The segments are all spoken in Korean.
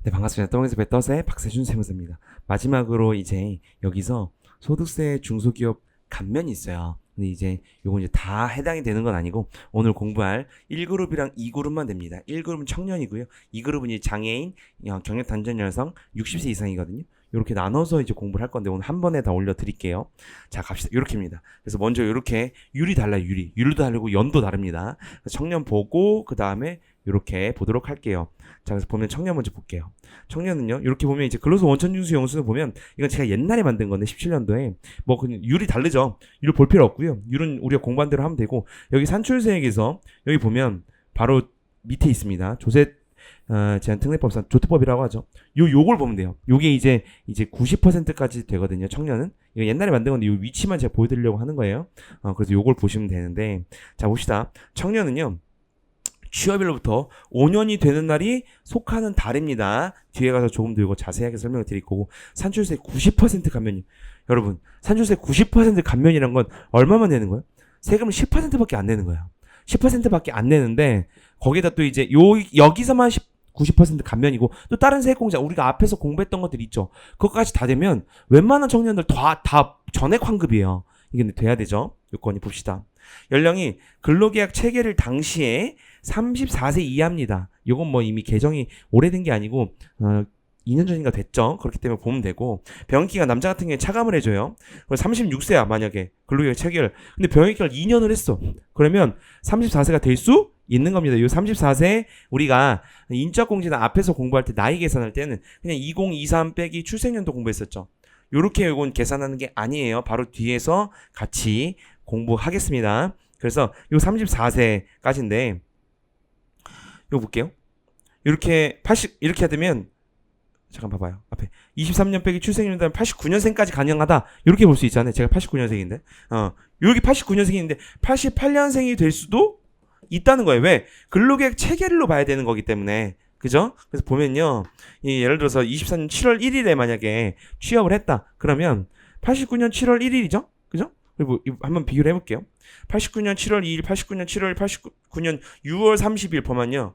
네, 반갑습니다. 똥에서 배 떠세 박세준 세무사입니다. 마지막으로 이제 여기서 소득세 중소기업 감면이 있어요. 근데 이제 요건 이제 다 해당이 되는 건 아니고 오늘 공부할 1그룹이랑 2그룹만 됩니다. 1그룹은 청년이고요. 2그룹은 이제 장애인, 경력 단절 여성 60세 이상이거든요. 이렇게 나눠서 이제 공부를 할 건데 오늘 한 번에 다 올려드릴게요. 자, 갑시다. 이렇게입니다. 그래서 먼저 이렇게 율이 달라요. 율도 다르고 연도 다릅니다. 청년 보고 그 다음에 이렇게 보도록 할게요. 자, 그래서 보면 청년 먼저 볼게요. 청년은요, 이렇게 보면 이제 근로소 원천징수 영수증 보면 이건 제가 옛날에 만든 건데 17년도에 뭐 그냥 율이 다르죠. 율 볼 필요 없고요. 율은 우리가 공부한 대로 하면 되고 여기 산출세액에서 여기 보면 바로 밑에 있습니다. 제한특례법상 조특법이라고 하죠. 요걸 보면 돼요. 요게 이제 90%까지 되거든요. 청년은 이거 옛날에 만든 건데 요 위치만 제가 보여드리려고 하는 거예요. 그래서 요걸 보시면 되는데 자 봅시다. 청년은요. 취업일로부터 5년이 되는 날이 속하는 달입니다. 뒤에 가서 조금 더 이거 자세하게 설명을 드릴 거고 산출세 90% 감면이 여러분 산출세 90% 감면이란 건 얼마만 내는 거예요? 세금을 10%밖에 안 내는 거예요. 10%밖에 안 내는데 거기다 또 이제 여기서만 90% 감면이고 또 다른 세액공제 우리가 앞에서 공부했던 것들 있죠. 그것까지 다 되면 웬만한 청년들 다 전액 환급이에요. 이게 돼야 되죠. 요건이 봅시다. 연령이 근로계약 체결일 당시에 34세 이하입니다. 요건 뭐 이미 개정이 오래된 게 아니고 2년 전인가 됐죠. 그렇기 때문에 보면 되고 병역기간 남자 같은 경우에 차감을 해줘요. 36세야 만약에 근로계약 체결. 근데 병역기간을 2년을 했어. 그러면 34세가 될 수 있는 겁니다. 요 34세 우리가 인적공제나 앞에서 공부할 때 나이 계산할 때는 그냥 2023 빼기 출생년도 공부했었죠. 요렇게 이건 계산하는 게 아니에요. 바로 뒤에서 같이 공부하겠습니다. 그래서 요 34세까지인데 이거 볼게요. 이렇게 하게 되면 잠깐 봐봐요. 앞에 23년 빼기 출생년도면 89년생까지 가능하다. 이렇게 볼 수 있잖아요. 제가 89년생인데. 여기 89년생인데 88년생이 될 수도 있다는 거예요. 왜? 근로계약 체결일로 봐야 되는 거기 때문에. 그죠? 그래서 보면요. 예를 들어서 24년 7월 1일에 만약에 취업을 했다. 그러면 89년 7월 1일이죠? 그죠? 그리고 한번 비교를 해볼게요. 89년 7월 2일, 89년 7월, 89년 6월 30일 보면요.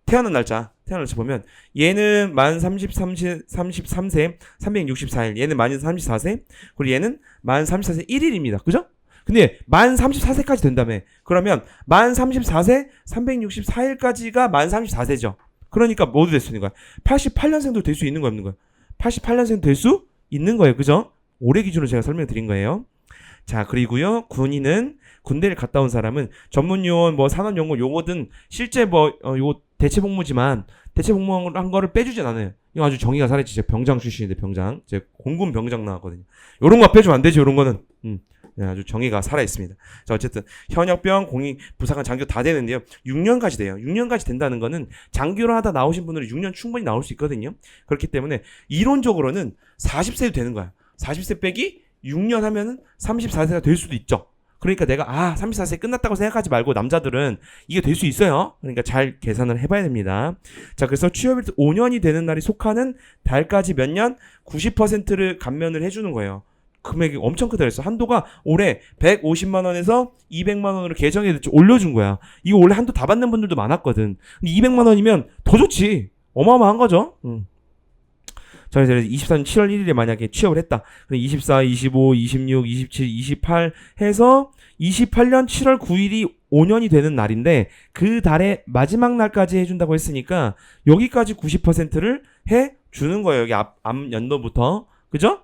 태어난 날짜 보면 얘는 만 33세 364일, 얘는 만 34세, 그리고 얘는 만 34세 1일입니다. 그죠? 근데 만 34세까지 된다며. 그러면 만 34세 364일까지가 만 34세죠. 그러니까 모두 될 수 있는 거야. 88년생도 될 수 있는 거 없는 거야. 88년생 될 수 있는 거예요. 그죠? 올해 기준으로 제가 설명드린 거예요. 자, 그리고요. 군인은 군대를 갔다 온 사람은 전문 요원 뭐 산업 용어 요거든 실제 요 대체 복무지만 대체 복무한 거를 빼주진 않아요. 이거 아주 정의가 살아있지. 제가 병장 출신인데 병장. 제가 공군 병장 나왔거든요. 요런 거 빼주면 안 되죠. 요런 거는. 네, 아주 정의가 살아있습니다. 자, 어쨌든 현역병, 공익, 부사관, 장교 다 되는데요. 6년까지 돼요. 6년까지 된다는 거는 장교를 하다 나오신 분들은 6년 충분히 나올 수 있거든요. 그렇기 때문에 이론적으로는 40세도 되는 거야. 40세 빼기 6년 하면은 34세가 될 수도 있죠. 그러니까 내가 34세 끝났다고 생각하지 말고 남자들은 이게 될 수 있어요. 그러니까 잘 계산을 해봐야 됩니다. 자, 그래서 취업일 5년이 되는 날이 속하는 달까지 몇 년? 90%를 감면을 해주는 거예요. 금액이 엄청 크다 그랬어. 한도가 올해 150만 원에서 200만 원으로 개정해 올려준 거야. 이거 원래 한도 다 받는 분들도 많았거든. 근데 200만 원이면 더 좋지. 어마어마한 거죠. 자, 이제 24년 7월 1일에 만약에 취업을 했다. 그럼 24, 25, 26, 27, 28 해서 28년 7월 9일이 5년이 되는 날인데 그 달의 마지막 날까지 해준다고 했으니까 여기까지 90%를 해주는 거예요. 여기 앞 연도부터. 그죠?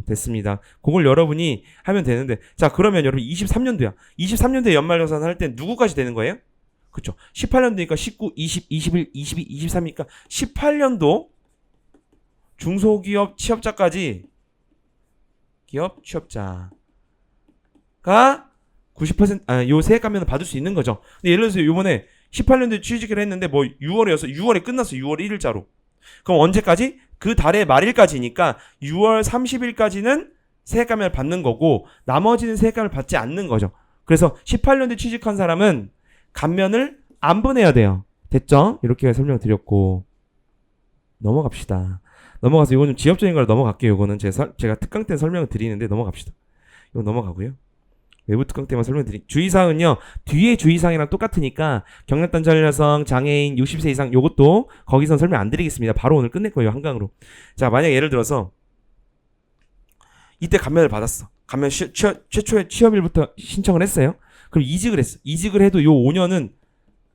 됐습니다. 그걸 여러분이 하면 되는데 자, 그러면 여러분 23년도야. 23년도에 연말정산 할 때 누구까지 되는 거예요? 그쵸? 18년도니까 19, 20, 21, 22, 23이니까 18년도 중소기업 취업자까지 기업 취업자가 90% 요 세액 감면을 받을 수 있는 거죠. 근데 예를 들어서 요번에 18년도에 취직을 했는데 뭐 6월에 끝났어. 6월 1일자로. 그럼 언제까지? 그 달의 말일까지니까 6월 30일까지는 세액 감면을 받는 거고 나머지는 세액 감면을 받지 않는 거죠. 그래서 18년도에 취직한 사람은 감면을 안 보내야 돼요. 됐죠? 이렇게 설명드렸고 넘어갑시다. 넘어가서 이거는 지엽적인 걸 넘어갈게요. 이거는 제가 특강 때 설명을 드리는데 넘어갑시다. 이거 넘어가고요. 외부 특강 때만 주의사항은요, 뒤에 주의사항이랑 똑같으니까 경락단절 여성, 장애인, 60세 이상 요것도 거기선 설명 안 드리겠습니다. 바로 오늘 끝낼 거예요, 한강으로. 자, 만약 예를 들어서 이때 감면을 받았어. 감면 최초의 취업일부터 신청을 했어요. 그럼 이직을 했어. 이직을 해도 요 5년은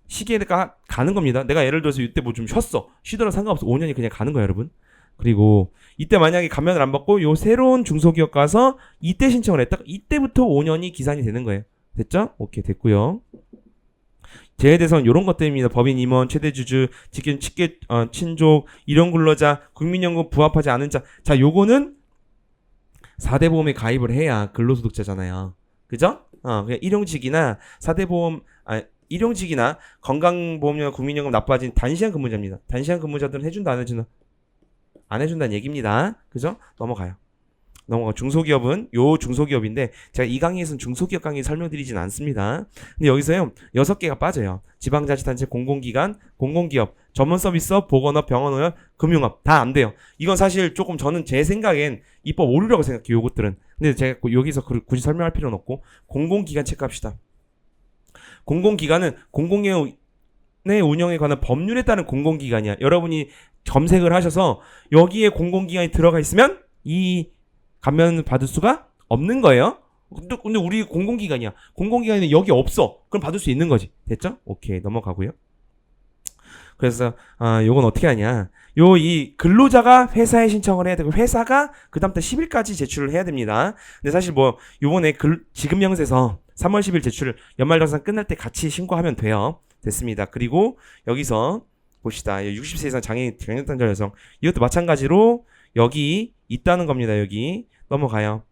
시기가 가는 겁니다. 내가 예를 들어서 이때 뭐 좀 쉬었어. 쉬더라도 상관없어. 5년이 그냥 가는 거야, 여러분. 그리고 이때 만약에 감면을 안 받고 요 새로운 중소기업 가서 이때 신청을 했다. 이때부터 5년이 기산이 되는 거예요. 됐죠? 오케이, 됐고요. 제외대상은 이런 것들입니다. 법인 임원, 최대주주, 직계 친족, 일용근로자, 국민연금 부합하지 않은 자. 자, 요거는 4대 보험에 가입을 해야 근로소득자잖아요. 그죠? 그냥 일용직이나 4대 보험, 일용직이나 건강보험료나 국민연금 납부하진 단시간 근무자입니다. 단시간 근무자들은 해준다, 안 해준다? 안 해준다는 얘기입니다. 그죠? 넘어가요. 중소기업은 요 중소기업인데 제가 이 강의에서는 중소기업 강의 설명드리진 않습니다. 근데 여기서요 6개가 빠져요. 지방자치단체, 공공기관, 공공기업, 전문서비스업, 보건업, 병원업, 금융업 다 안 돼요. 이건 사실 조금 저는 제 생각엔 입법 오류라고 생각해요. 요것들은. 근데 제가 여기서 굳이 설명할 필요는 없고 공공기관 체크합시다. 공공기관은 공공의 운영에 관한 법률에 따른 공공기관이야. 여러분이 검색을 하셔서 여기에 공공기관이 들어가 있으면 이 감면 받을 수가 없는 거예요. 근데 우리 공공기관이야. 공공기관에는 여기 없어. 그럼 받을 수 있는 거지. 됐죠? 오케이, 넘어가고요. 그래서 요건 어떻게 하냐? 이 근로자가 회사에 신청을 해야 되고 회사가 그다음 달 10일까지 제출을 해야 됩니다. 근데 사실 뭐 요번에 지급명세서 3월 10일 제출을 연말정산 끝날 때 같이 신고하면 돼요. 됐습니다. 그리고 여기서 봅시다. 60세 이상 장애인 경력단절 여성 이것도 마찬가지로 여기 있다는 겁니다. 여기 넘어가요.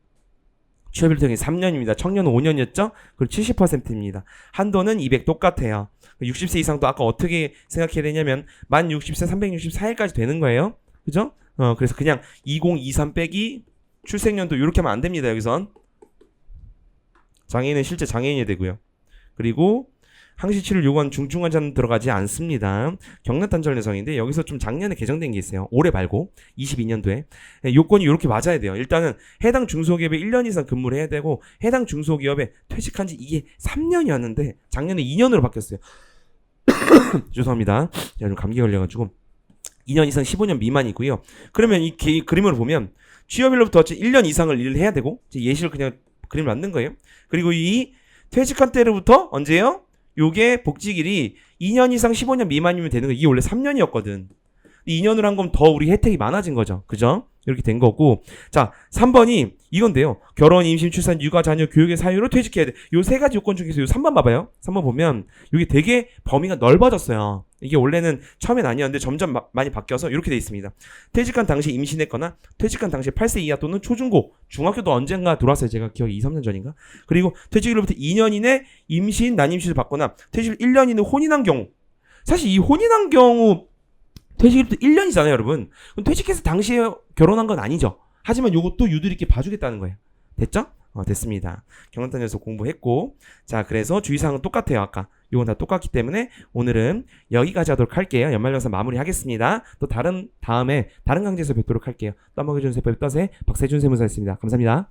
취업일정이 3년입니다. 청년은 5년이었죠? 그리고 70%입니다. 한도는 200 똑같아요. 60세 이상도 아까 어떻게 생각해야 되냐면 만 60세 364일까지 되는 거예요. 그죠? 그래서 그냥 2023 빼기 출생연도 이렇게 하면 안 됩니다. 여기선 장애인은 실제 장애인이 되고요. 그리고 항시치료를 요구하는 중증환자는 들어가지 않습니다. 경락단절 여성인데 여기서 좀 작년에 개정된 게 있어요. 올해 말고 22년도에 요건이 이렇게 맞아야 돼요. 일단은 해당 중소기업에 1년 이상 근무를 해야 되고 해당 중소기업에 퇴직한 지 이게 3년이었는데 작년에 2년으로 바뀌었어요. 죄송합니다. 제가 좀 감기 걸려가지고 2년 이상 15년 미만이고요. 그러면 이 그림을 보면 취업일로부터 1년 이상을 일을 해야 되고 예시를 그냥 그림을 만든 거예요. 그리고 이 퇴직한 때로부터 언제요? 요게 복직일이 2년 이상 15년 미만이면 되는 거. 이게 원래 3년이었거든. 2년을 한 건 더 우리 혜택이 많아진 거죠. 그죠? 이렇게 된 거고. 자, 3번이 이건데요. 결혼, 임신, 출산, 육아, 자녀, 교육의 사유로 퇴직해야 돼. 요 세 가지 요건 중에서 요 3번 봐봐요. 3번 보면 이게 되게 범위가 넓어졌어요. 이게 원래는 처음엔 아니었는데 점점 많이 바뀌어서 이렇게 돼 있습니다. 퇴직한 당시 임신했거나 퇴직한 당시 8세 이하 또는 초중고, 중학교도 언젠가 들어왔어요. 제가 기억이 2, 3년 전인가? 그리고 퇴직일로부터 2년 이내 임신, 난임신을 받거나 퇴직일 1년 이내 혼인한 경우. 사실 이 혼인한 경우 퇴직일부터 1년이잖아요, 여러분. 그럼 퇴직해서 당시에 결혼한 건 아니죠. 하지만 요것도 유들 있게 봐주겠다는 거예요. 됐죠? 됐습니다. 경락단절에서 공부했고, 자, 그래서 주의사항은 똑같아요. 아까 요건 다 똑같기 때문에 오늘은 여기까지 하도록 할게요. 연말정산 마무리하겠습니다. 또 다음에 다른 강좌에서 뵙도록 할게요. 떠먹여준 세법의 떠세 박세준 세무사였습니다. 감사합니다.